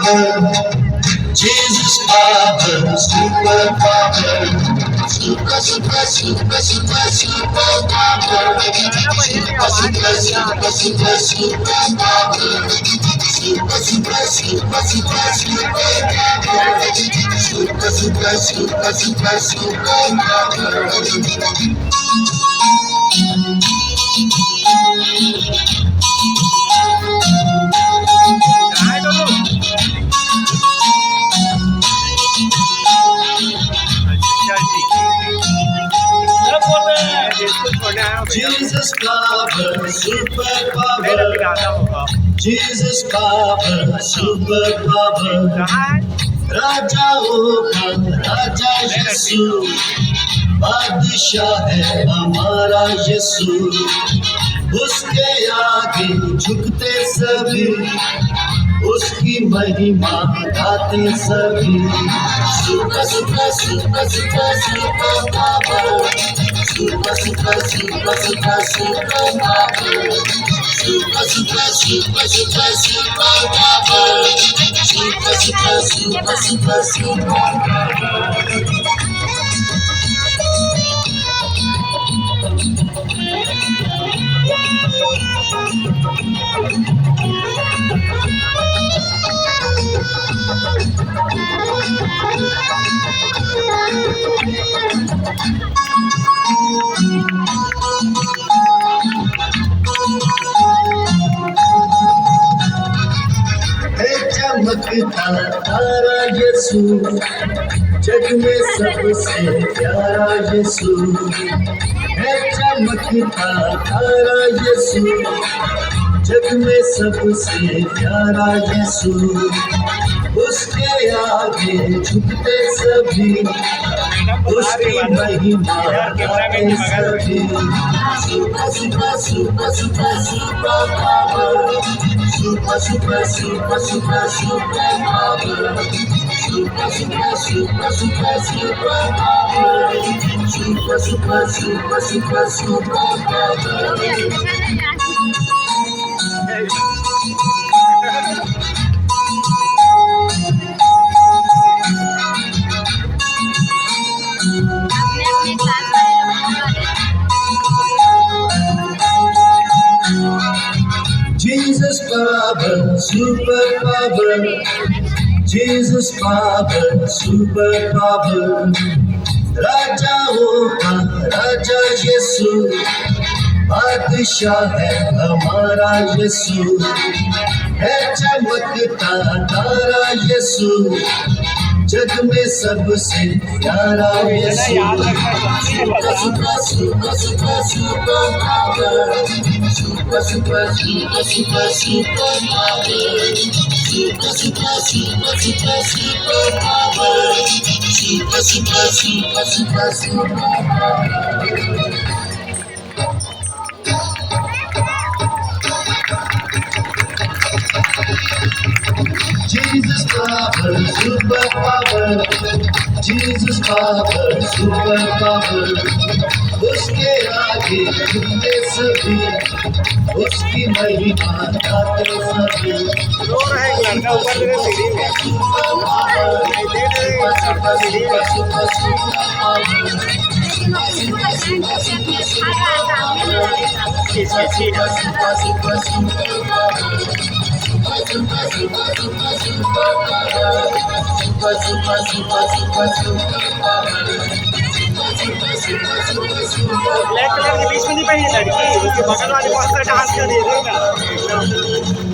power. Jesus power, super power. Super, super, super, super, super power. Super, super, super, super, super power. Super, super, super, super, super power. Super, super, super, super, super power. Jesus power, super power. Jesus power, super power. राजाओं का राजा यीशु, बादशाह है हमारा यीशु। उसके आगे झुकते सभी, उसकी महिमा गाते सभी। Super super super super super power. Super super super super super power. Super super super super super power. Super super super super super power. चमकता तारा यीशु, जग में सबसे प्यारा यीशु है। चमकता तारा यीशु, जग में सबसे प्यारा यीशु। उसके आगे झुकते सभी, उसकी महिमा गाते सभी। Super super super super super power. Super super super super super power. Super super super super super power. Super super super super super power. Jesus power, super power. Jesus power, super power. राजाओं का राजा यीशु, बादशाह है हमारा यीशु है। चमकता तारा यीशु, जग में सबसे प्यारा यीशु। Super super super super super power. Super super super super super power. Super super super super super power. Super super super super super power. Jesus power, super power. Jesus power, super power. उसके आगे झुकते सभी, उसकी महिमा गाते सभी। Black colour के बीच में नहीं पहनी लड़की, उसके बगल वाले पास डांस कर रही है।